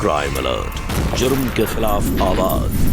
Crime alert, जुर्म के खिलाफ आवाज।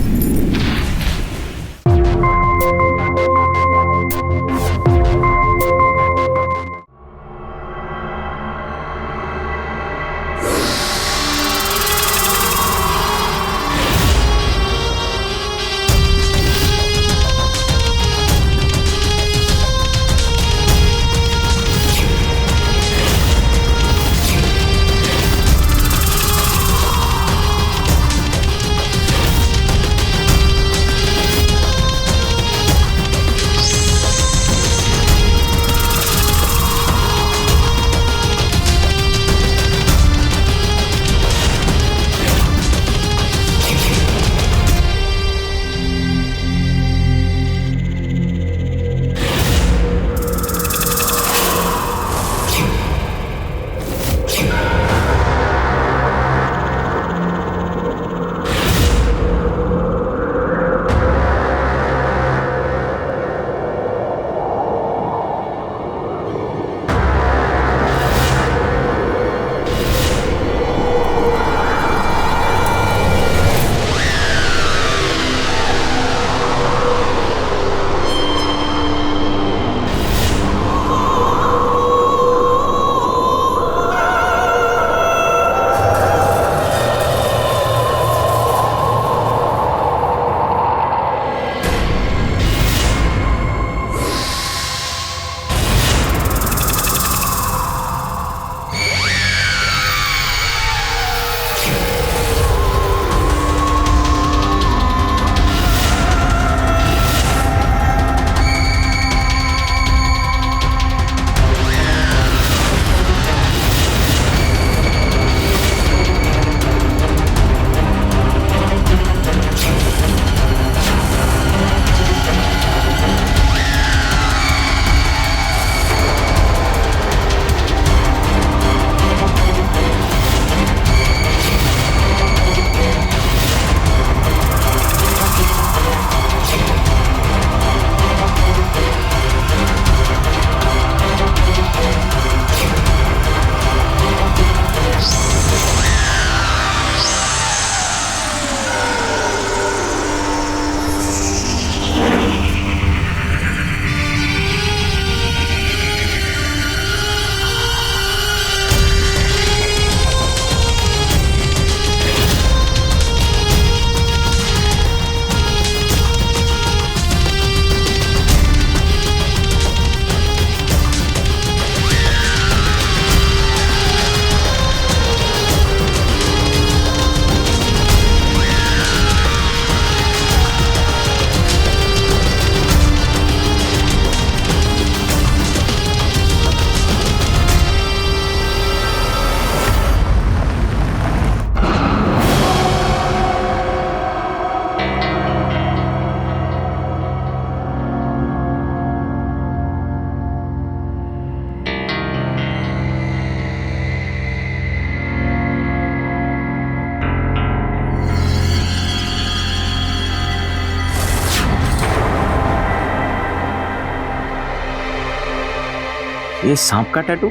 ये सांप का टैटू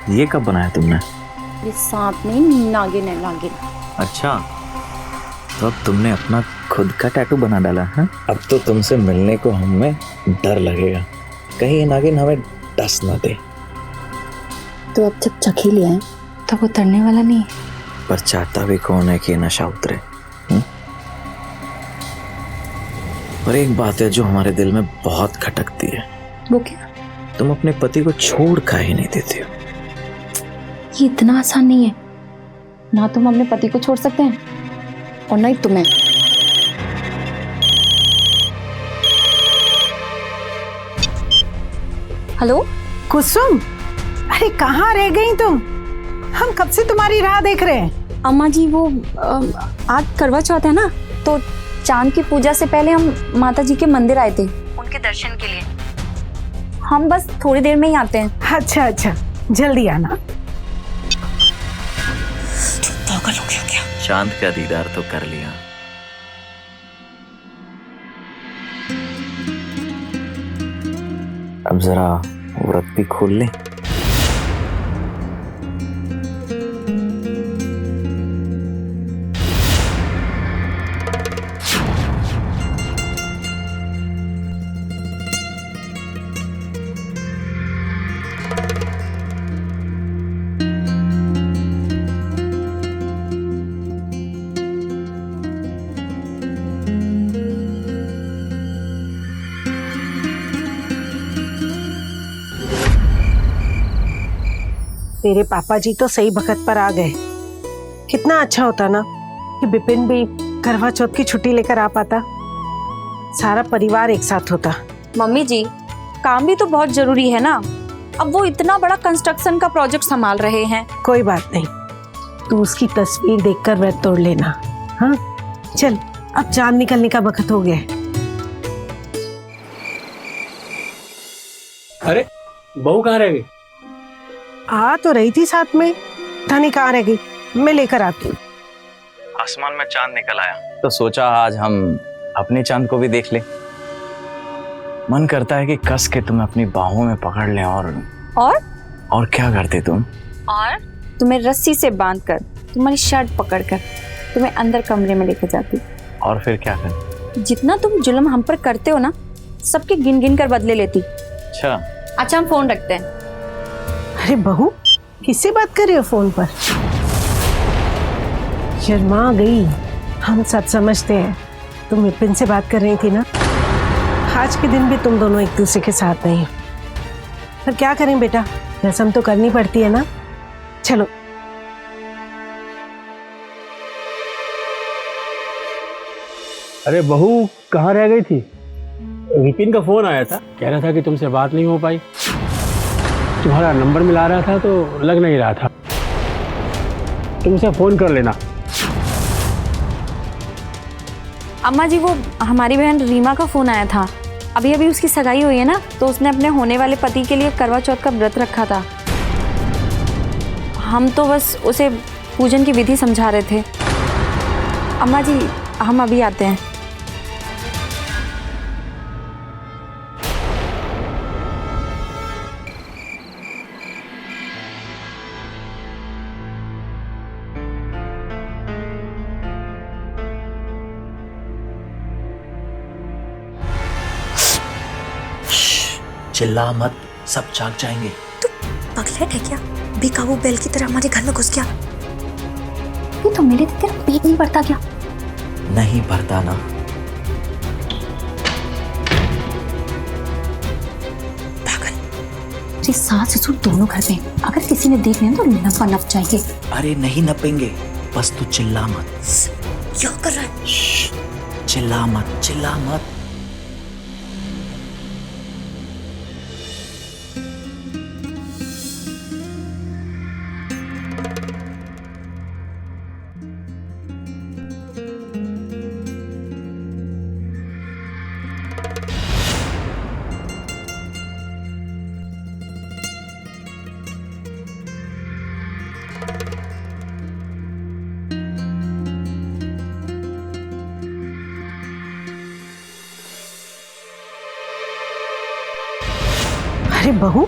ये कब बनाया तुमने? ये सांप नहीं, नागिन है, नागिन। अच्छा, तो अब तुमने अपना खुद का टैटू बना डाला है? अब तो तुमसे मिलने को हमें डर लगेगा, कहीं ये नागिन हमें डस ना दे। तो अब जब चख ही लिया है तो वो उतरने वाला नहीं है। पर चाहता भी कौन है कि ये नशा उतरे? पर एक बात है जो हमारे दिल में बहुत खटकती है। वो क्या? तुम अपने पति को छोड़ का ही नहीं देती हो। ये इतना आसान नहीं है। ना तुम अपने पति को छोड़ सकते हैं और ना ही तुम्हें। हेलो कुसुम, अरे कहाँ रह गई तुम? हम कब से तुम्हारी राह देख रहे हैं। अम्मा जी, वो आज करवा चौथ है ना, तो चांद की पूजा से पहले हम माता जी के मंदिर आए थे उनके दर्शन के लिए। हम बस थोड़ी देर में ही आते हैं। अच्छा अच्छा, जल्दी आना। पागल हो गया क्या? चांद का दीदार तो कर लिया, अब जरा व्रत भी खोल ले। तेरे पापा जी तो सही वक्त पर आ गए। कितना अच्छा होता ना कि बिपिन भी करवा चौथ की छुट्टी लेकर आ पाता, सारा परिवार एक साथ होता। मम्मी जी, काम भी तो बहुत जरूरी है ना। अब वो इतना बड़ा कंस्ट्रक्शन का प्रोजेक्ट संभाल रहे हैं। कोई बात नहीं, तू उसकी तस्वीर देखकर व्रत तोड़ लेना। हाँ चल, अब चांद निकलने का वक्त हो गया है। अरे बहू कहाँ रह गई? आ तो रही थी साथ में, पता नहीं कहाँ रह गई, मैं लेकर आती हूँ। आसमान में चांद निकल आया तो सोचा आज हम अपने चांद को भी देख ले। मन करता है कि कस के तुम्हें अपनी बाहों में पकड़ लें और क्या करते तुम? और तुम्हें रस्सी से बांधकर, तुम्हारी शर्ट पकड़कर तुम्हें अंदर कमरे में लेकर जाती। और फिर क्या कर? जितना तुम जुल्म हम पर करते हो ना, सबके गिन गिन कर बदले लेती। अच्छा हम फोन रखते हैं। अरे बहू, किससे बात कर रहे हो फोन पर? शर्मा गई, हम सब समझते हैं। तुम विपिन से बात कर रही थी ना। आज के दिन भी तुम दोनों एक दूसरे के साथ नहीं हो, पर क्या करें बेटा, रस्म तो करनी पड़ती है ना। चलो अरे बहू कहाँ रह गई थी? विपिन का फोन आया था, कह रहा था कि तुमसे बात नहीं हो पाई। तुम्हारा नंबर मिला रहा था तो लग नहीं रहा था, तुमसे फोन कर लेना। अम्मा जी, वो हमारी बहन रीमा का फोन आया था। अभी अभी उसकी सगाई हुई है ना, तो उसने अपने होने वाले पति के लिए करवा चौथ का व्रत रखा था। हम तो बस उसे पूजन की विधि समझा रहे थे। अम्मा जी, हम अभी आते हैं। चिल्ला मत, सब जाग जाएंगे। तू पगलेट है क्या? बेकाबू बैल की तरह हमारे घर में घुस गया। ये तो मेरे तेरा पेट नहीं भरता क्या? नहीं भरता ना। पागल। तेरे सास ससुर दोनों घर पे, अगर किसी ने देख लिया तो नफा नप जाएंगे। अरे नहीं नपेंगे, बस तू चिल्ला मत। क्या कर रहा है? चिल्ला मत, चिल्ला मत। अरे बहू,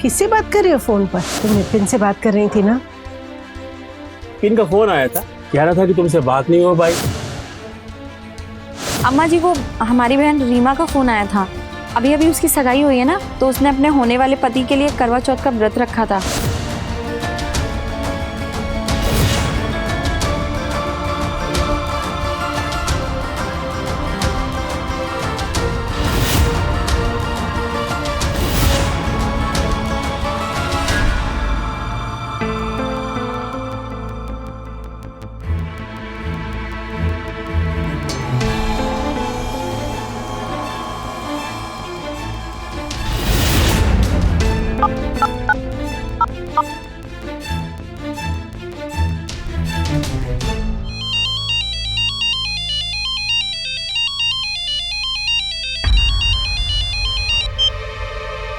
किससे बात कर रहे हो फोन पर? तुम विपिन से बात कर रही थी ना। विपिन का फोन आया था, कह रहा था कि तुमसे बात नहीं हो पाई। अम्मा जी, वो हमारी बहन रीमा का फोन आया था। अभी अभी उसकी सगाई हुई है ना, तो उसने अपने होने वाले पति के लिए करवा चौथ का व्रत रखा था।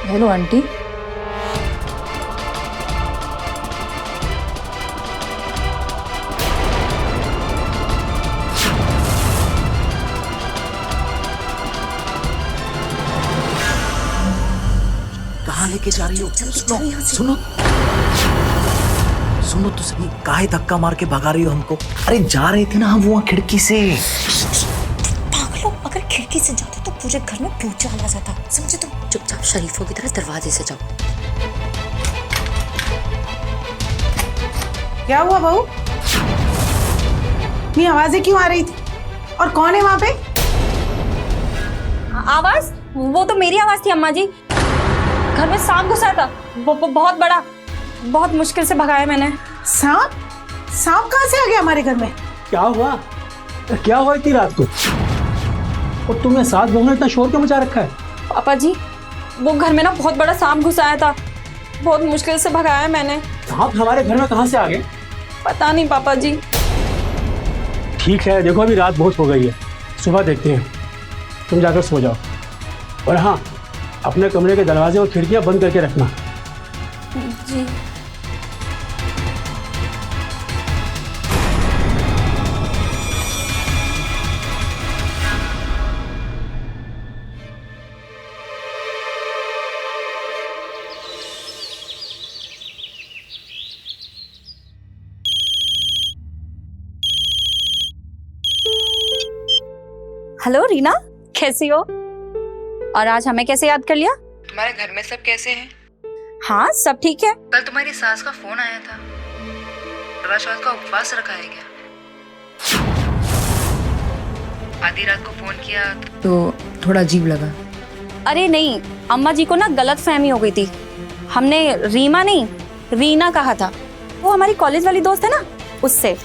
Hello aunty. कहाँ लेके जा रही हो? सुनो सुनो तो सही, काहे धक्का मार के भगा रही हो हमको? अरे जा रहे थे ना हम वहाँ खिड़की से। पागलों, अगर खिड़की से जाते तो पूरे घर में भूचाल आ जाता, समझे तुम? चुपचाप शरीफों की तरह दरवाजे से जाओ। क्या हुआ बहू? ये आवाजें क्यों आ रही थी? और कौन है वहां पे? आवाज? वो तो मेरी आवाज थी अम्मा जी। घर में सांप घुसा था, बहुत बड़ा। बहुत मुश्किल से भगाया मैंने। सांप? सांप कहाँ से आ गया हमारे घर में? क्या हुआ? क्या हुआ इतनी रात को? और तुमने सास बहू ने इतना शोर क्यों मचा रखा है? पापा जी, वो घर में ना बहुत बड़ा सांप घुस आया था, बहुत मुश्किल से भगाया मैंने। सांप हमारे घर में कहाँ से आ गए? पता नहीं पापा जी। ठीक है, देखो अभी रात बहुत हो गई है, सुबह देखते हैं। तुम जाकर सो जाओ, और हाँ, अपने कमरे के दरवाजे और खिड़कियां बंद करके रखना। जी। हेलो रीना, कैसी हो? और आज हमें कैसे याद कर लिया? तुम्हारे घर में सब कैसे हैं? हाँ, सब ठीक है। कल तुम्हारी सास का फोन आया था, करवा चौथ का उपवास रखा है क्या? आधी रात को फोन किया तो थोड़ा अजीब लगा। अरे नहीं, अम्मा जी को ना गलत फहमी हो गई थी। हमने रीमा नहीं, रीना कहा था। वो हमारी कॉलेज वाली दोस्त है ना, उससे।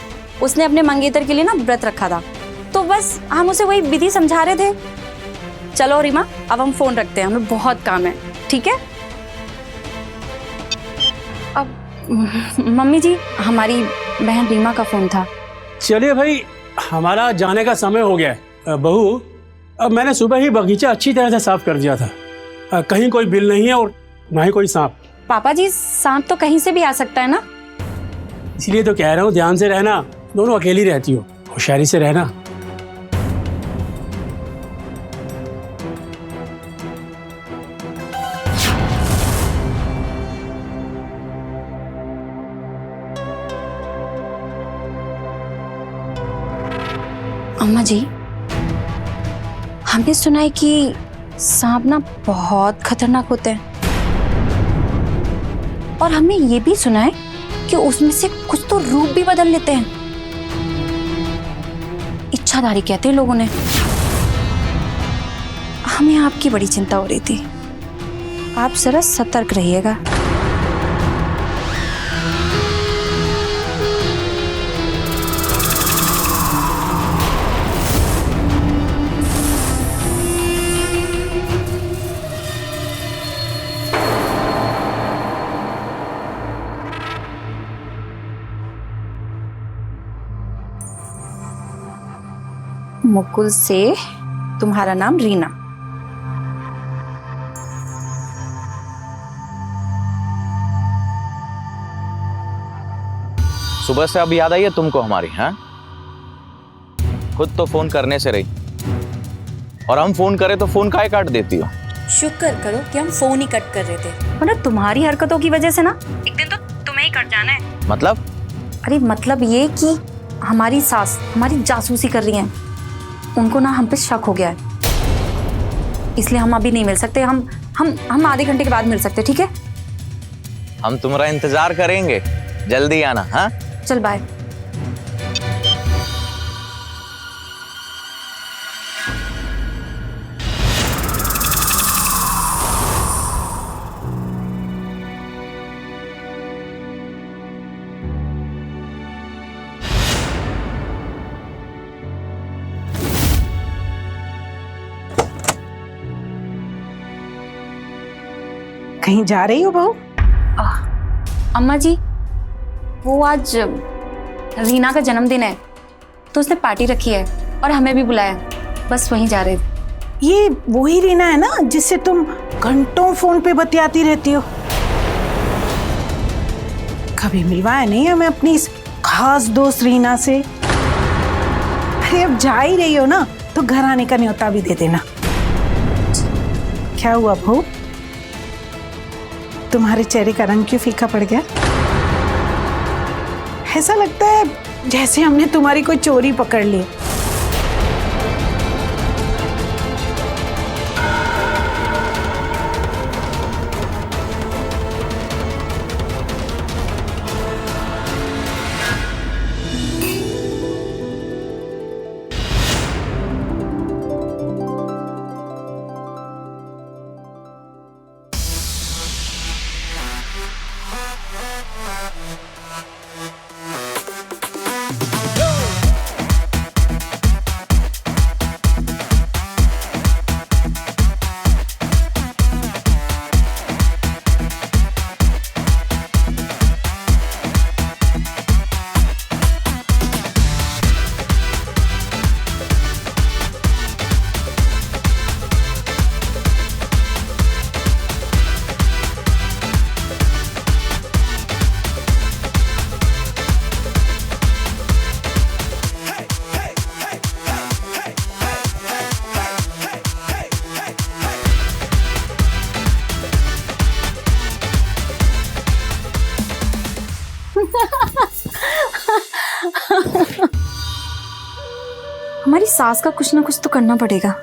उसने अपने मंगेतर के लिए ना व्रत रखा था, तो बस हम उसे वही विधि समझा रहे थे। चलो रीमा, अब हम फोन रखते हैं, हमें बहुत काम है, ठीक है? अब मम्मी जी, हमारी बहन रीमा का फोन था। चलिए भाई, हमारा जाने का समय हो गया है। बहू, अब मैंने सुबह ही बगीचा अच्छी तरह से साफ कर दिया था। कहीं कोई बिल नहीं है और ना ही कोई सांप। पापा जी, सांप तो कहीं से भी आ सकता है ना। इसलिए तो कह रहा हूँ, ध्यान से रहना। दोनों अकेली रहती हो, होशियारी से रहना। अम्मा जी, हमने सुना है कि सांप ना बहुत खतरनाक होते हैं, और हमने ये भी सुना है कि उसमें से कुछ तो रूप भी बदल लेते हैं। इच्छाधारी कहते हैं लोगों ने। हमें आपकी बड़ी चिंता हो रही थी, आप जरा सतर्क रहिएगा। मुकुल से तुम्हारा नाम रीना। सुबह से अब याद आई है तुमको हमारी? हाँ, खुद तो फोन करने से रही, और हम फोन करें तो फोन काहे काट देती हो? शुक्र करो कि हम फोन ही कट कर रहे थे। मतलब तुम्हारी हरकतों की वजह से ना एक दिन तो तुम्हें ही कट जाना है। मतलब? अरे मतलब ये कि हमारी सास हमारी जासूसी कर रही हैं। उनको ना हम पे शक हो गया है, इसलिए हम अभी नहीं मिल सकते। हम आधे घंटे के बाद मिल सकते, ठीक है? हम तुम्हारा इंतजार करेंगे, जल्दी आना। हाँ, चल बाय। कहीं जा रही हो बहू? अम्मा जी, वो आज रीना का जन्मदिन है, तो उसने पार्टी रखी है और हमें भी बुलाया। बस वहीं जा रहे थे। ये वही रीना है ना जिससे तुम घंटों फोन पे बतियाती रहती हो? कभी मिलवाया नहीं हमें अपनी इस खास दोस्त रीना से। अरे अब जा ही रही हो ना, तो घर आने का न्योता भी दे देना। क्या हुआ बहू, तुम्हारे चेहरे का रंग क्यों फीका पड़ गया? ऐसा लगता है जैसे हमने तुम्हारी कोई चोरी पकड़ ली। हमारी सास का कुछ ना कुछ तो करना पड़ेगा।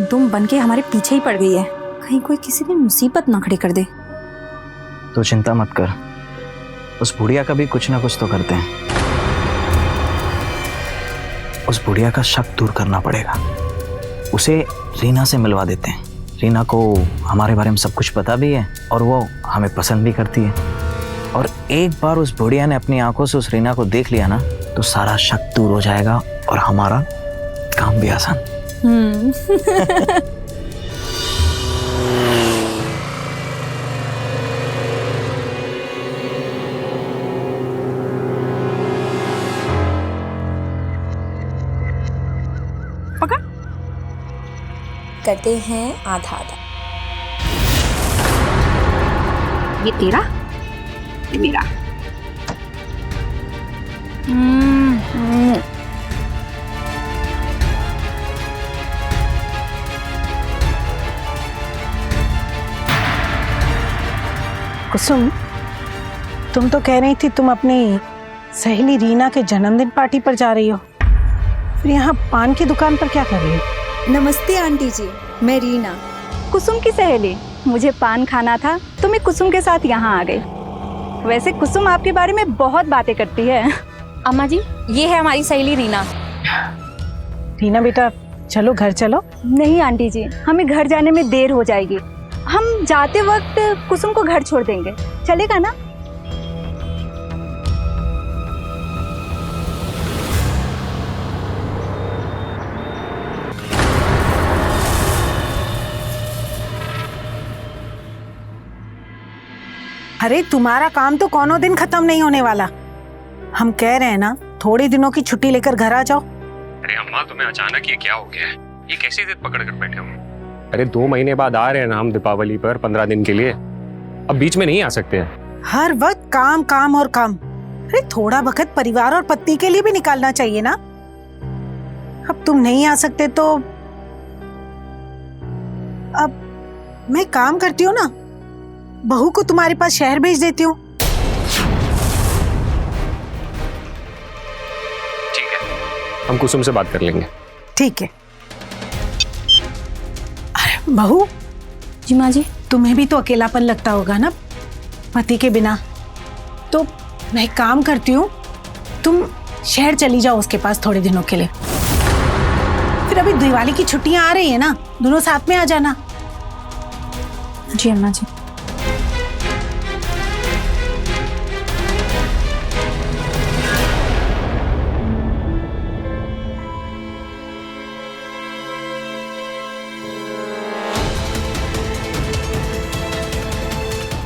दुम बन के हमारे पीछे ही पड़ गई है, कहीं कोई किसी दिन मुसीबत ना खड़ी कर दे। तो चिंता मत कर, उस बुढ़िया का भी कुछ ना कुछ तो करते हैं। उस बुढ़िया का शक दूर करना पड़ेगा। उसे रीना से मिलवा देते हैं। रीना को हमारे बारे में सब कुछ पता भी है और वो हमें पसंद भी करती है। और एक बार उस बुढ़िया ने अपनी आंखों से उस रीना को देख लिया ना, तो सारा शक दूर हो जाएगा और हमारा काम भी आसान। पकड़। करते हैं आधा आधा। ये तेरा, ये मेरा। कुसुम, तुम तो कह रही थी तुम अपनी सहेली रीना के जन्मदिन पार्टी पर जा रही हो, फिर यहाँ पान की दुकान पर क्या कर रही हो? नमस्ते आंटी जी, मैं रीना। कुसुम की सहेली। मुझे पान खाना था तो मैं कुसुम के साथ यहाँ आ गई। वैसे कुसुम आपके बारे में बहुत बातें करती है। अम्मा जी, ये है हमारी सहेली रीना। रीना बेटा, चलो घर चलो। नहीं आंटी जी, हमें घर जाने में देर हो जाएगी। हम जाते वक्त कुसुम को घर छोड़ देंगे, चलेगा ना? अरे तुम्हारा काम तो कोनो दिन खत्म नहीं होने वाला। हम कह रहे हैं ना, थोड़े दिनों की छुट्टी लेकर घर आ जाओ। अरे अम्मा, तुम्हें अचानक ये क्या हो गया है? ये कैसी जिद पकड़ कर बैठे हो? अरे 2 महीने बाद आ रहे हैं ना हम दीपावली पर 15 दिन के लिए। अब बीच में नहीं आ सकते हैं। हर वक्त काम काम और काम। अरे थोड़ा वक्त परिवार और पत्नी के लिए भी निकालना चाहिए ना। अब तुम नहीं आ सकते तो अब मैं काम करती हूँ ना, बहू को तुम्हारे पास शहर भेज देती हूँ। ठीक है, हम कुसुम से बात कर लेंगे। ठीक है। अरे बहू, जी माँ जी। तुम्हें भी तो अकेलापन लगता होगा ना पति के बिना। तो मैं एक काम करती हूँ, तुम शहर चली जाओ उसके पास थोड़े दिनों के लिए। फिर अभी दिवाली की छुट्टियां आ रही है ना, दोनों साथ में आ जाना। जी अम्मा जी।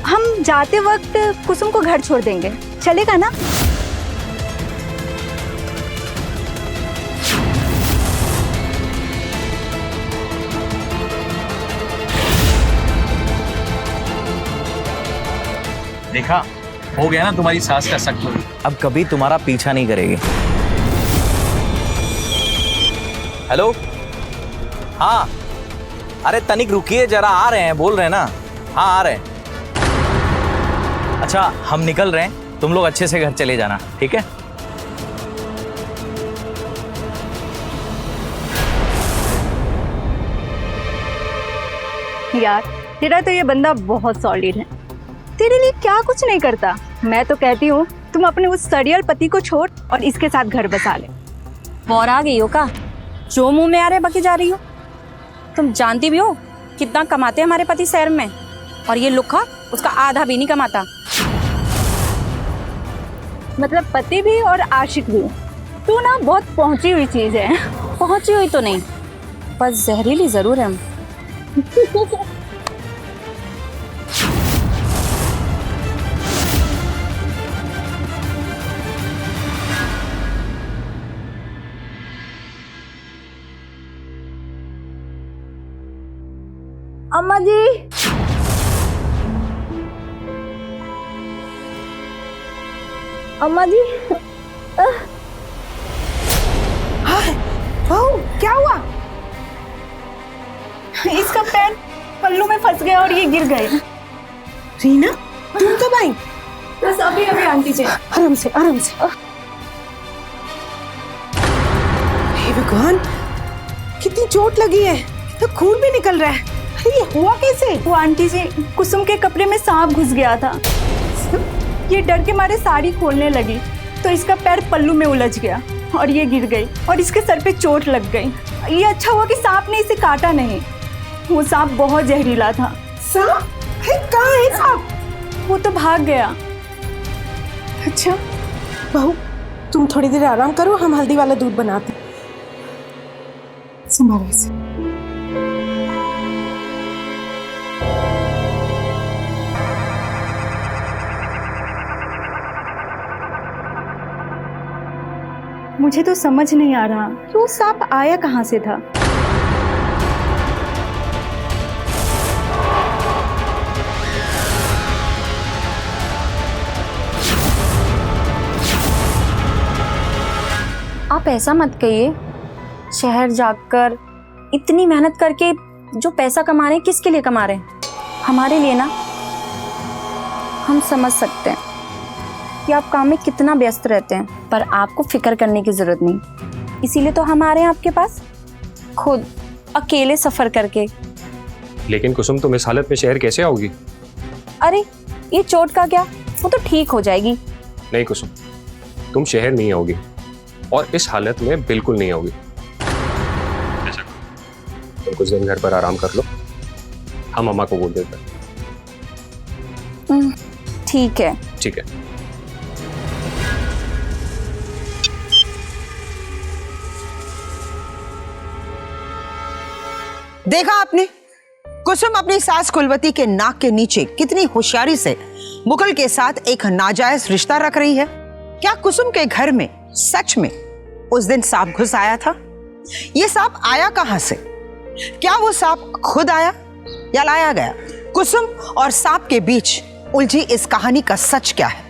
हम जाते वक्त कुसुम को घर छोड़ देंगे, चलेगा ना? देखा, हो गया ना तुम्हारी सास का शक। अब कभी तुम्हारा पीछा नहीं करेगी। हेलो, हाँ, अरे तनिक रुकिए जरा, आ रहे हैं, बोल रहे हैं ना। हाँ आ रहे हैं। अच्छा, हम निकल रहे हैं, तुम लोग अच्छे से घर चले जाना, ठीक है? यार, तेरा तो ये बंदा बहुत सॉलिड है, तेरे लिए क्या कुछ नहीं करता। मैं तो कहती हूँ तुम अपने उस सड़ियल पति को छोड़ और इसके साथ घर बसा ले। और आ गई हो का? जो मुंह में आ रहे बकी जा रही हो। तुम जानती भी हो कितना कमाते हैं हमारे पति शहर में, और ये लुखा उसका आधा भी नहीं कमाता। मतलब पति भी और आशिक भी। तू ना बहुत पहुंची हुई चीज है। पहुंची हुई तो नहीं, बस जहरीली जरूर है हम। अम्मा जी, अम्मा जी। बहू, क्या हुआ? इसका पैर पल्लू में फंस गया और ये गिर गए। रीना, तुम कब आई? बस अभी अभी आंटी जी। आराम से, आराम से। हे भगवान, कितनी चोट लगी है, तो खून भी निकल रहा है। अरे ये हुआ कैसे? वो आंटी जी, कुसुम के कपड़े में सांप घुस गया था। ये डर के मारे साड़ी खोलने लगी तो इसका पैर पल्लू में उलझ गया और ये गिर गई और इसके सर पे चोट लग गई। ये अच्छा हुआ कि सांप ने इसे काटा नहीं, वो सांप बहुत जहरीला था। सांप? अरे कहाँ है सांप? वो तो भाग गया। अच्छा बहू, तुम थोड़ी देर आराम करो, हम हल्दी वाला दूध बनाते हैं। संभालो इसे। मुझे तो समझ नहीं आ रहा कि वो सांप आया कहाँ से था। आप ऐसा मत कहिए, शहर जाकर इतनी मेहनत करके जो पैसा कमा रहे हैं, किसके लिए कमा रहे हैं? हमारे लिए ना। हम समझ सकते हैं कि आप काम में कितना व्यस्त रहते हैं, पर आपको फिक्र करने की जरूरत नहीं। इसीलिए तो हम आ रहे हैं आपके पास, खुद अकेले सफर करके। लेकिन कुसुम, तुम इस हालत में शहर कैसे आओगी? अरे ये चोट का क्या, वो तो ठीक हो जाएगी। नहीं कुसुम, तुम शहर नहीं आओगी, और इस हालत में बिल्कुल नहीं आओगी। ऐसा करो, तुम कुछ दिन घर पर आराम कर लो, हम अम्मा को बोल देते हैं। ठीक है। ठीक है। देखा आपने, कुसुम अपनी सास कुलवती के नाक के नीचे कितनी होशियारी से मुकुल के साथ एक नाजायज रिश्ता रख रही है। क्या कुसुम के घर में सच में उस दिन सांप घुस आया था? ये सांप आया कहां से? क्या वो सांप खुद आया या लाया गया? कुसुम और सांप के बीच उलझी इस कहानी का सच क्या है,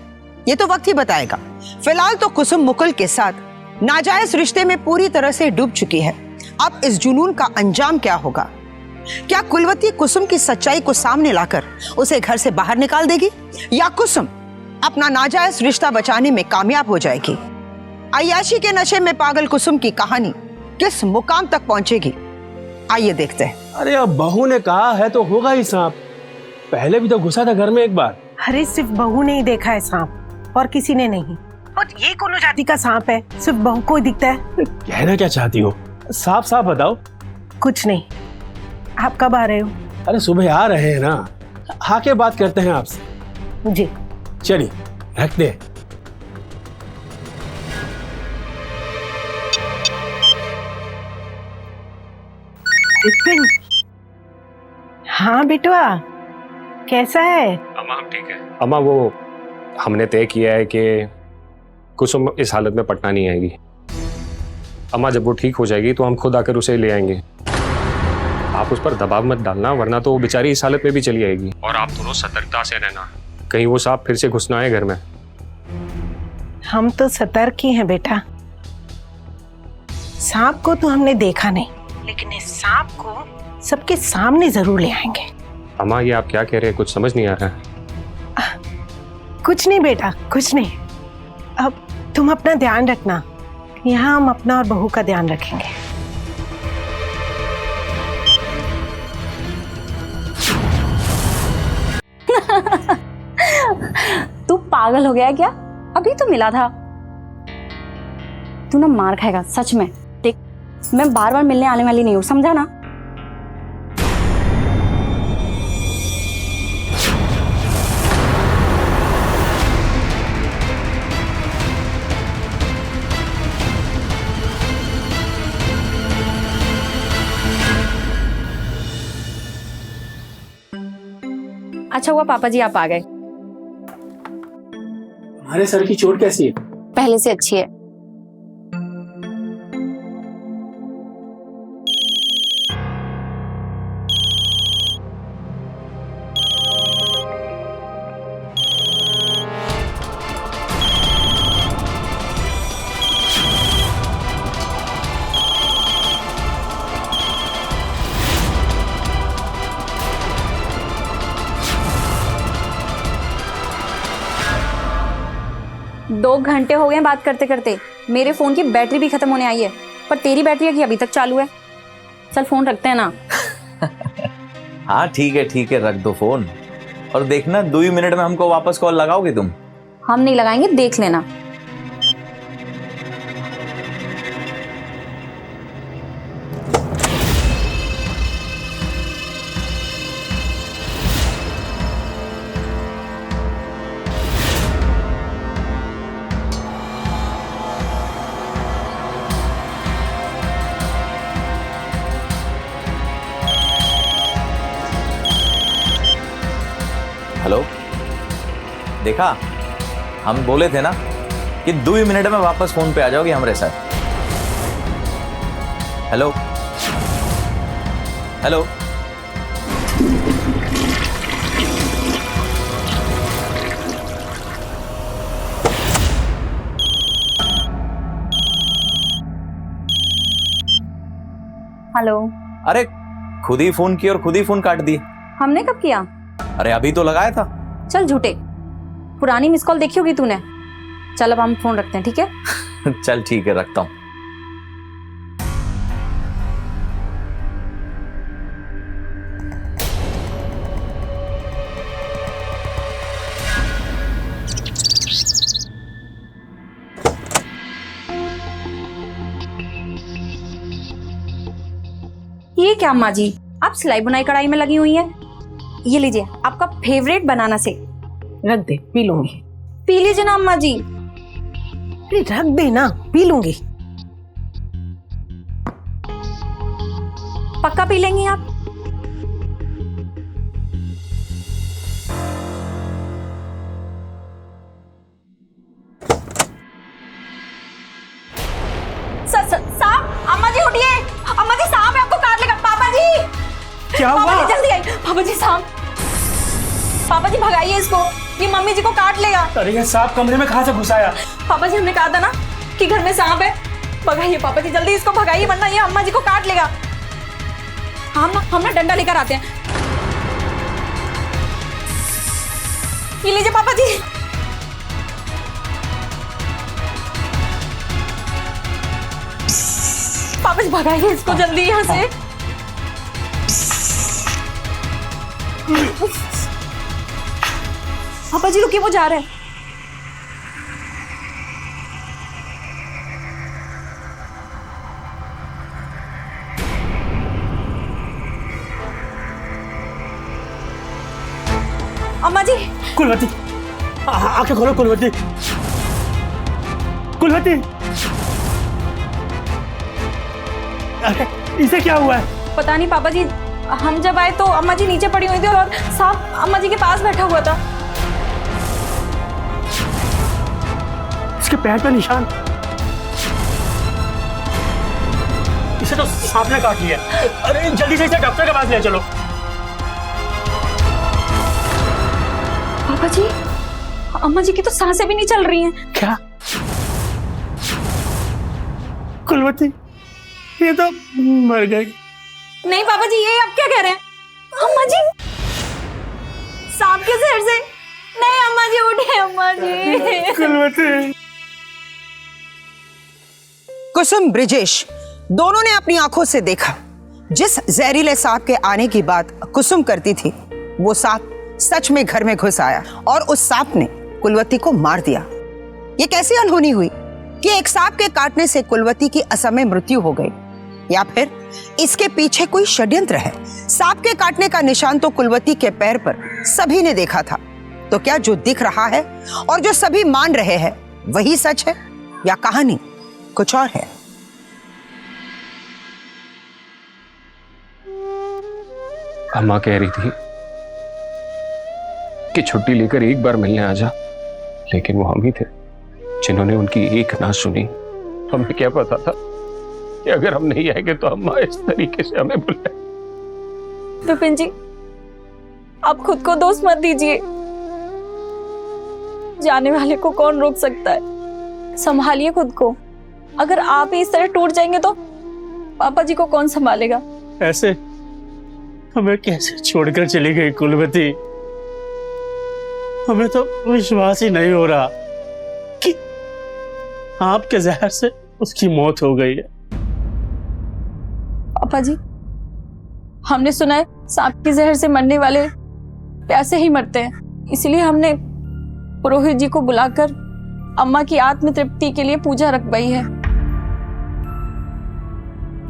ये तो वक्त ही बताएगा। फिलहाल तो कुसुम मुकुल के साथ नाजायज रिश्ते में पूरी तरह से डूब चुकी है। अब इस जुनून का अंजाम क्या होगा? क्या कुलवती कुसुम की सच्चाई को सामने लाकर उसे घर से बाहर निकाल देगी, या कुसुम अपना नाजायज रिश्ता बचाने में कामयाब हो जाएगी? अय्याशी के नशे में पागल कुसुम की कहानी किस मुकाम तक पहुंचेगी, आइए देखते हैं। अरे अब बहू ने कहा है तो होगा ही सांप, पहले भी तो घुसा था घर में एक बार। अरे सिर्फ बहू ने ही देखा है सांप, और किसी ने नहीं। और ये कौन जाति का सांप है, सिर्फ बहू को ही दिखता है। कहना क्या चाहती हो, साफ साफ बताओ। कुछ नहीं। आप कब आ रहे हो? अरे सुबह आ रहे हैं ना, आके बात करते हैं आपसे। जी चलिए रख दे। विपिन, हाँ बेटवा, कैसा है? अम्मा हम ठीक है। अम्मा वो हमने तय किया है कि कुसुम इस हालत में पटना नहीं आएगी। अम्मा जब वो ठीक हो जाएगी तो हम खुद आकर उसे ले आएंगे। आप उस पर दबाव मत डालना, वरना तो वो बेचारी इस हालत में भी चली आएगी। और आप दोनों सतर्कता से रहना, कहीं वो सांप फिर से घुसना है घर में। हम तो सतर्क ही हैं बेटा। सांप को तो हमने देखा नहीं, लेकिन इस सांप को सबके सामने जरूर ले आएंगे। अम्मा ये आप क्या कह रहे हैं, कुछ समझ नहीं आ रहा है। कुछ नहीं बेटा, कुछ नहीं। अब तुम अपना ध्यान रखना, यहाँ हम अपना और बहू का ध्यान रखेंगे। तू पागल हो गया क्या? अभी तो मिला था। तू ना मार खाएगा सच में। देख, मैं बार बार मिलने आने वाली नहीं हूं, समझा ना? अच्छा हुआ पापा जी आप आ गए। हमारे सर की चोट कैसी है? पहले से अच्छी है। दो घंटे हो गए बात करते करते, मेरे फोन की बैटरी भी खत्म होने आई है। पर तेरी बैटरी की अभी तक चालू है। चल फोन रखते हैं ना। हाँ ठीक है, रख दो फोन। और देखना 2 मिनट में हमको वापस कॉल लगाओगे तुम? हम नहीं लगाएंगे, देख लेना। हेलो, देखा हम बोले थे ना कि 2 मिनट में वापस फोन पे आ जाओगे हमारे साथ। Hello hello, hello. अरे खुद ही फोन किया और खुद ही फोन काट दिए। हमने कब किया? अरे अभी तो लगाया था। चल झूठे, पुरानी मिस कॉल देखी होगी तूने। चल अब हम फोन रखते हैं, ठीक है? चल ठीक है, रखता हूं। ये क्या अम्मा जी, आप सिलाई बुनाई कढ़ाई में लगी हुई हैं? ये लीजिए आपका फेवरेट बनाना शेक। रख दे, पी लूंगी। पी लीजिए ना अम्मा जी। अरे रख दे ना, पी लूंगी। पक्का पी लेंगी आप? साहब, अम्मा जी उठिए। अम्मा जी सांप है, आपको काट लेगा। पापा जी क्या हुआ? पापा जी जल्दी आइए। पापा जी सांप। पापा जी भगाइए इसको, ये मम्मी जी को काट लेगा। अरे ये सांप कमरे में कहाँ से घुस आया? पापा जी हमने कहा था ना कि घर में सांप है। भगाइए पापा जी, जल्दी इसको भगाइए वरना ये अम्मा जी को काट लेगा। हम ना डंडा लेकर आते हैं। ये लीजिए पापा जी। पापा जी भगाइए इसको जल्दी यहाँ से। पापा जी रुकिए, वो जा रहा है। अम्मा जी। कुलवती, आंखें खोलो कुलवती। कुलवती, अरे इसे क्या हुआ है? पता नहीं पापा जी, हम जब आए तो अम्मा जी नीचे पड़ी हुई थी और सांप अम्मा जी के पास बैठा हुआ था। इसके पैर पे निशान। इसे तो सांप ने काट लिया। अरे जल्दी से इसे डॉक्टर के पास ले चलो। पापा जी, अम्मा जी की तो सांसें भी नहीं चल रही हैं। क्या? कुलवती, ये तो मर गई। नहीं पापा जी, ये आप क्या कह रहे हैं? अम्मा जी सांप के सिर से? नहीं अम्मा जी, उठिए अम्मा जी। कुलवती। कुसुम, ब्रिजेश दोनों ने अपनी आंखों से देखा जिस जहरीले सांप के आने की बात कुसुम करती थी, वो सांप सच में घर में घुस आया और उस सांप ने कुलवती को मार दिया। ये कैसी अनहोनी हुई कि एक सांप के काटने से कुलवती की असमय मृत्यु हो गई, या फिर इसके पीछे कोई षड्यंत्र है? सांप के काटने का निशान तो कुलवती के पैर पर सभी ने देखा था, तो क्या जो दिख रहा है और जो सभी मान रहे हैं वही सच है या कहानी कुछ और है? अम्मा कह रही थी कि छुट्टी लेकर एक बार मिलने आ जा, लेकिन वो हम ही थे जिन्होंने उनकी एक ना सुनी। हमें क्या पता था कि अगर हम नहीं आएंगे तो अम्मा इस तरीके से हमें बुलाए। विपिन जी, आप खुद को दोष मत दीजिए। जाने वाले को कौन रोक सकता है? संभालिए खुद को। अगर आप ही इस तरह टूट जाएंगे तो पापा जी को कौन संभालेगा? ऐसे हमें कैसे छोड़कर चली गई कुलवती? हमें तो विश्वास ही नहीं हो रहा कि आपके जहर से उसकी मौत हो गई है। पापा जी, हमने सुना है सांप के जहर से मरने वाले प्यासे ही मरते हैं, इसलिए हमने पुरोहित जी को बुलाकर अम्मा की आत्म तृप्ति के लिए पूजा रखवाई है।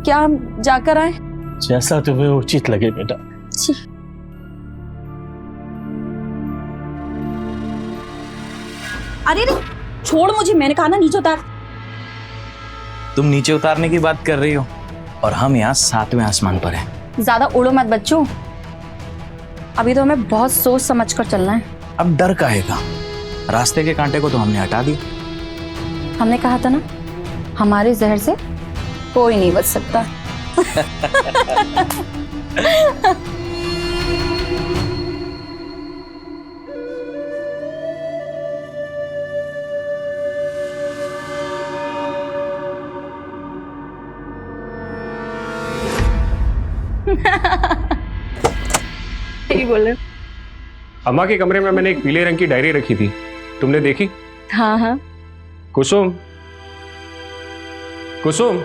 क्या हम जाकर आए? जैसा तुम्हें उचित लगे बेटा। जी। अरे रे, छोड़ मुझे, मैंने कहा ना नीचे उतार। तुम नीचे उतारने की बात कर रही हो और हम यहाँ 7वें आसमान पर हैं। ज्यादा उड़ो मत बच्चों, अभी तो हमें बहुत सोच समझ कर चलना है। अब डर काहे का? रास्ते के कांटे को तो हमने हटा दिया। हमने कहा था ना, हमारे जहर से कोई नहीं बच सकता। ठीक बोले। अम्मा के कमरे में मैंने एक पीले रंग की डायरी रखी थी, तुमने देखी? हाँ हाँ। कुसुम, कुसुम,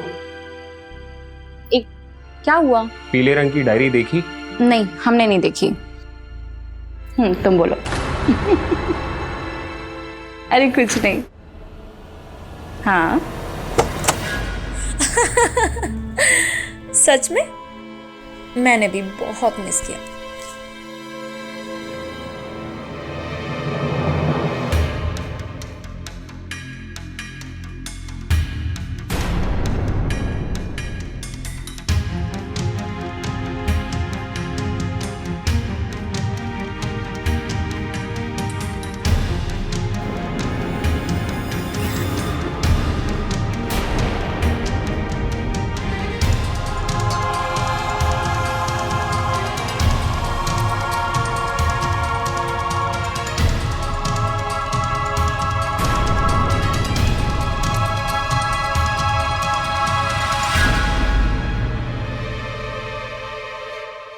एक क्या हुआ? पीले रंग की डायरी देखी? नहीं, हमने नहीं देखी। तुम बोलो। अरे कुछ नहीं। हाँ। सच में मैंने भी बहुत मिस किया।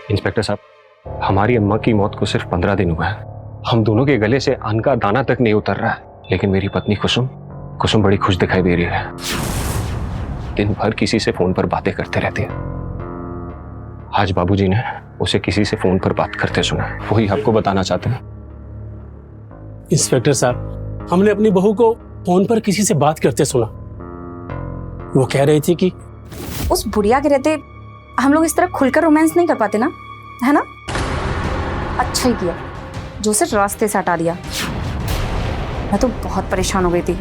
इंस्पेक्टर साहब, हमारी अम्मा की मौत को सिर्फ 15 दिन हुआ है। हम दोनों के गले से अन्न का दाना तक नहीं उतर रहा है, लेकिन मेरी पत्नी कुसुम बड़ी खुश दिखाई दे रही है। दिन भर किसी से फोन पर बातें करते रहती है। आज बाबूजी ने उसे किसी से फोन पर बात करते सुना, वही आपको बताना चाहते हैं। इंस्पेक्टर साहब, हमने अपनी बहू को फोन पर किसी से बात करते सुना। वो कह रही थी कि उस बुढ़िया के रहते हम लोग इस तरह खुलकर रोमांस नहीं कर पाते ना, है ना? अच्छा ही किया जो उसे रास्ते से हटा दिया। मैं तो बहुत परेशान हो गई थी।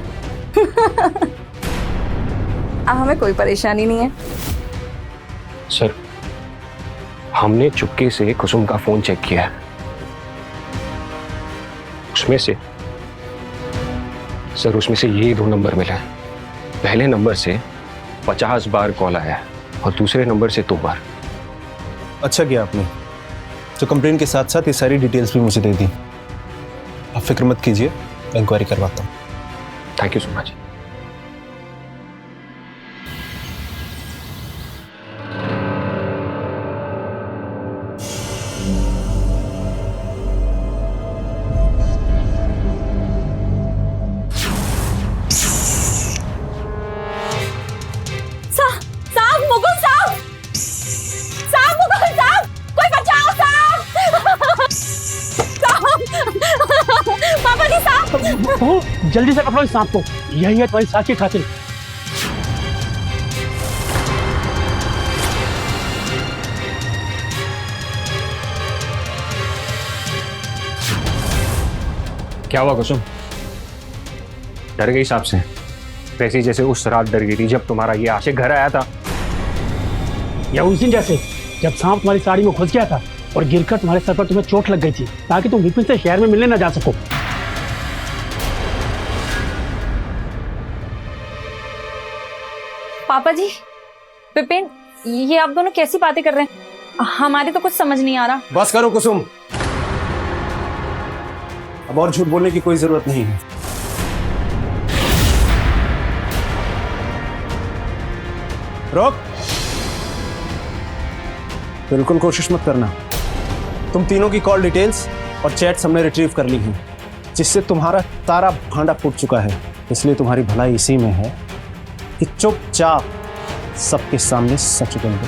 अब हमें कोई परेशानी नहीं है। सर, हमने चुपके से कुसुम का फोन चेक किया है। उसमें से ये 2 नंबर मिला है। पहले नंबर से 50 बार कॉल आया है और दूसरे नंबर से 2 बार। अच्छा किया आपने, तो कंप्लेन के साथ साथ ये सारी डिटेल्स भी मुझे दे दी। आप फिक्र मत कीजिए, इंक्वायरी करवाता हूँ। Thank you so much. जल्दी से पकड़ो इस सांप को, यही है तुम्हारी साथ की खातिर। क्या हुआ कुसुम? डर गई सांप से? वैसे जैसे उस रात डर गई थी जब तुम्हारा ये आशिक घर आया था, या उस दिन जैसे जब सांप तुम्हारी साड़ी में घुस गया था और गिरकर तुम्हारे सर पर तुम्हें चोट लग गई थी ताकि तुम विपिन से शहर में मिलने न जा सको। पापा जी, विपिन, ये आप दोनों कैसी बातें कर रहे हैं? हमारी तो कुछ समझ नहीं आ रहा। बस करो कुसुम, अब और झूठ बोलने की कोई जरूरत नहीं है। रोक, बिल्कुल कोशिश मत करना। तुम तीनों की कॉल डिटेल्स और चैट्स हमने रिट्रीव कर ली हैं, जिससे तुम्हारा सारा भांडा फूट चुका है। इसलिए तुम्हारी भलाई इसी में है कि चुपचाप सबके सामने सच बोल दो।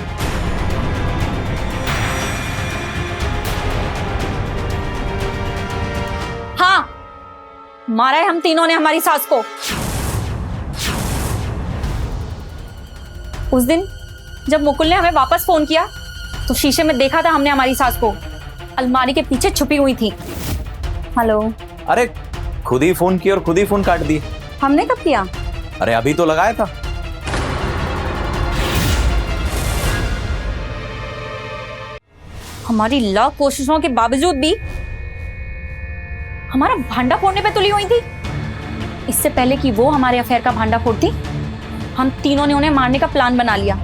मारा है हम तीनों ने हमारी सास को। उस दिन जब मुकुल ने हमें वापस फोन किया तो शीशे में देखा था हमने हमारी सास को, अलमारी के पीछे छुपी हुई थी। हेलो। अरे खुद ही फोन किया और खुद ही फोन काट दिए। हमने कब किया? अरे अभी तो लगाया था। हमारी लाख कोशिशों के बावजूद भी हमारा भांडा फोड़ने पे तुली हुई थी। इससे पहले कि वो हमारे अफेयर का भांडा फोड़ती, हम तीनों ने उन्हें मारने का प्लान बना लिया।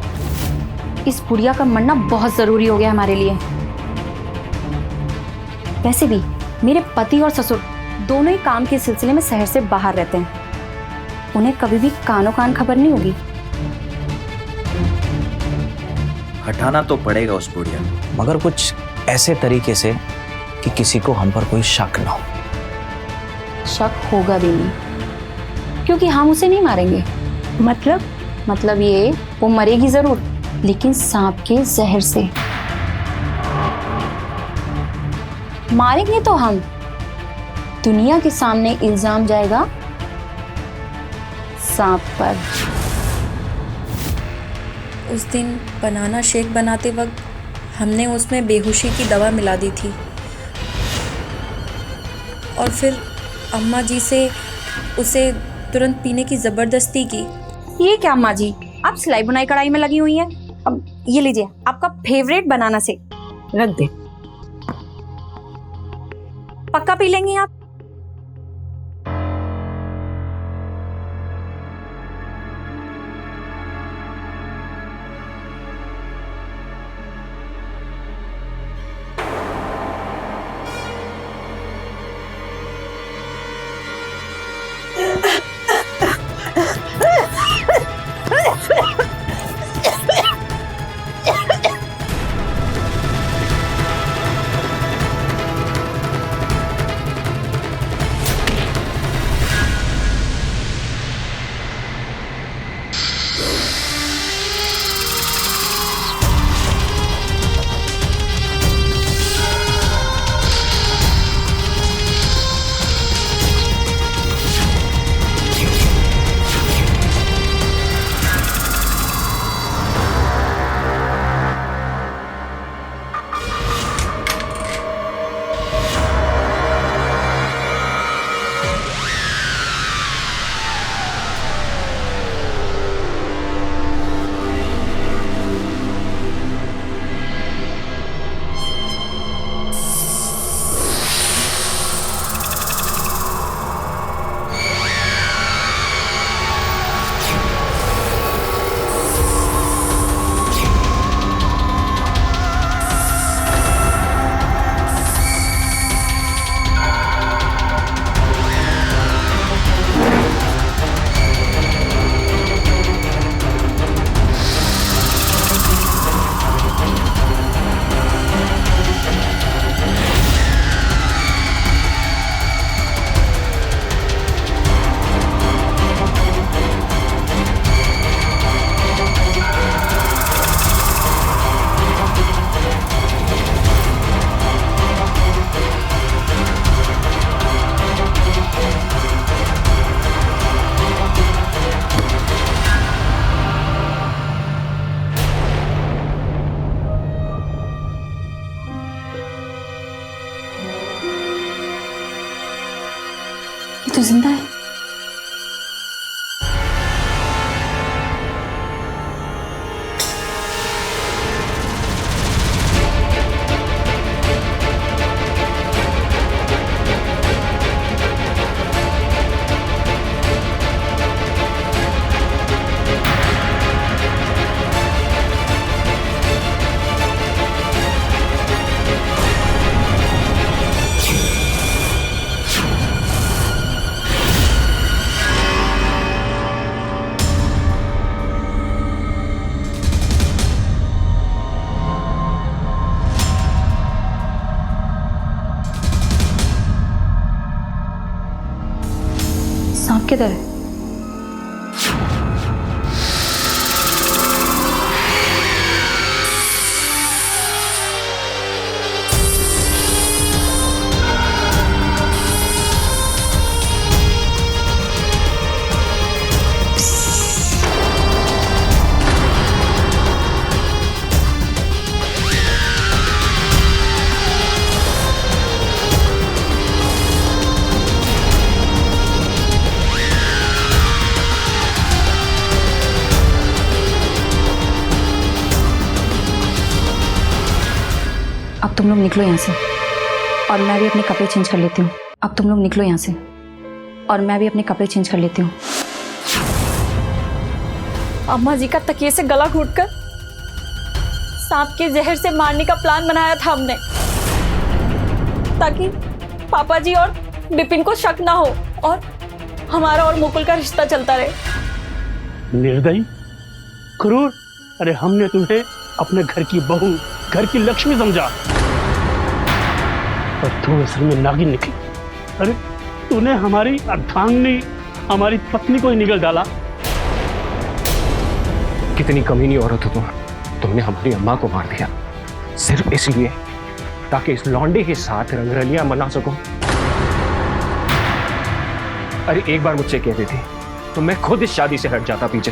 इस बुढ़िया का मरना बहुत जरूरी हो गया हमारे लिए। वैसे भी मेरे पति और ससुर दोनों ही काम के सिलसिले में शहर से बाहर रहते हैं, उन्हें कभी भी कानो कान खबर नहीं होगी। हटाना तो पड़ेगा उस बुढ़िया, मगर कुछ ऐसे तरीके से कि किसी को हम पर कोई शक ना हो। शक होगा भी नहीं, क्योंकि हम उसे नहीं मारेंगे। मतलब ये, वो मरेगी जरूर, लेकिन सांप के जहर से। मारेंगे तो हम, दुनिया के सामने इल्जाम जाएगा सांप पर। उस दिन बनाना शेक बनाते वक्त हमने उसमें बेहोशी की दवा मिला दी थी और फिर अम्मा जी से उसे तुरंत पीने की ज़बरदस्ती की। ये क्या अम्मा जी, आप सिलाई बुनाई कढ़ाई में लगी हुई हैं? अब ये लीजिए आपका फेवरेट बनाना शेक, रख दे। पक्का पी लेंगी आप? तो जिंदा है। सांप किधर है? अब तुम लोग निकलो यहाँ से, और मैं भी अपने कपड़े चेंज कर लेती हूँ। अब तुम लोग निकलो यहाँ से, और मैं भी अपने कपड़े चेंज कर लेती हूँ। अम्मा जी का तकिए से गला घोटकर सांप के जहर से मारने का प्लान बनाया था हमने, ताकि पापा जी और बिपिन को शक ना हो और हमारा और मुकुल का रिश्ता चलता रहे। निर्दयी, क्रूर। अरे हमने तुम्हें अपने घर की बहू, घर की लक्ष्मी समझा, और तू असल में नागिन निकली। अरे तूने हमारी अर्धांगिनी, हमारी पत्नी को ही निगल डाला। कितनी कमीनी औरत हो तुम। तुमने हमारी अम्मा को मार दिया सिर्फ इसलिए ताकि इस लौंडे के साथ रंगरलियां मना सको। अरे एक बार मुझसे कह देती तो मैं खुद इस शादी से हट जाता पीछे।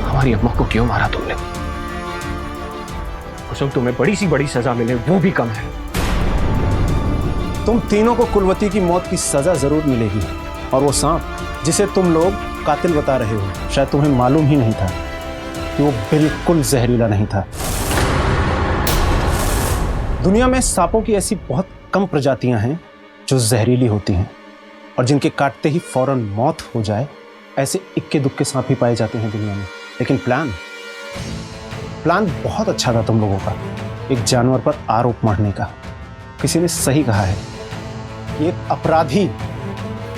हमारी अम्मा को क्यों मारा तुमने? कुसुम, तुम्हें बड़ी सी बड़ी सजा मिले वो भी कम है। तुम तीनों को कुलवती की मौत की सजा जरूर मिलेगी, और वो सांप जिसे तुम लोग कातिल बता रहे हो, शायद तुम्हें मालूम ही नहीं था कि वो बिल्कुल जहरीला नहीं था। दुनिया में सांपों की ऐसी बहुत कम प्रजातियां हैं जो जहरीली होती हैं और जिनके काटते ही फौरन मौत हो जाए। ऐसे इक्के दुक्के सांप ही पाए जाते हैं दुनिया में। लेकिन प्लान बहुत अच्छा था तुम लोगों का, एक जानवर पर आरोप मढ़ने का। किसी ने सही कहा है कि एक अपराधी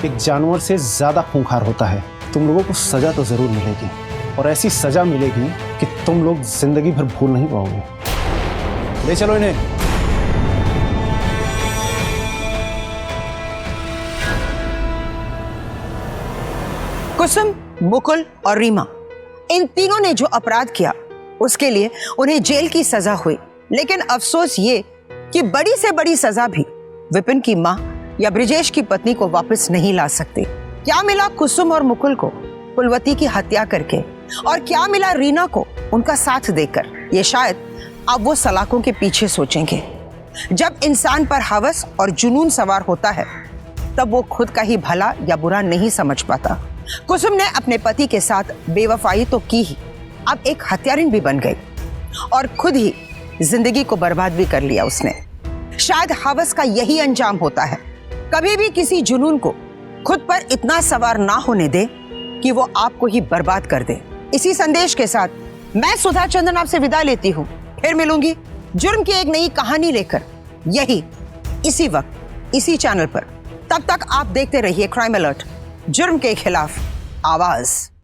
एक जानवर से ज्यादा खूंखार होता है। तुम लोगों को सजा तो जरूर मिलेगी, और ऐसी सजा मिलेगी कि तुम लोग जिंदगी भर भूल नहीं पाओगे। ले चलो इन्हें। कुसुम, मुकुल और रीमा, इन तीनों ने जो अपराध किया उसके लिए उन्हें जेल की सजा हुई। लेकिन अफसोस ये कि बड़ी से बड़ी सजा भी विपिन की मां या ब्रिजेश की पत्नी को वापस नहीं ला सकती। क्या मिला कुसुम और मुकुल को कुलवती की हत्या करके, और क्या मिला रीना को उनका साथ देकर? ये शायद अब वो सलाखों के पीछे सोचेंगे। जब इंसान पर हवस और जुनून सवार होता है तब वो खुद का ही भला या बुरा नहीं समझ पाता। कुसुम ने अपने पति के साथ बेवफाई तो की ही, अब एक हत्यारिन भी बन गई और खुद ही जिंदगी को बर्बाद भी कर लिया उसने। शायद हवस का यही अंजाम होता है, कभी भी किसी जुनून को खुद पर इतना सवार ना होने दे कि वो आपको ही बर्बाद कर दे। इसी संदेश के साथ मैं सुधा चंद्रन आपसे विदा लेती हूँ। फिर मिलूंगी जुर्म की एक नई कहानी लेकर, यही इसी वक्त इसी चैनल पर। तब तक आप देखते रहिए क्राइम अलर्ट, जुर्म के खिलाफ आवाज।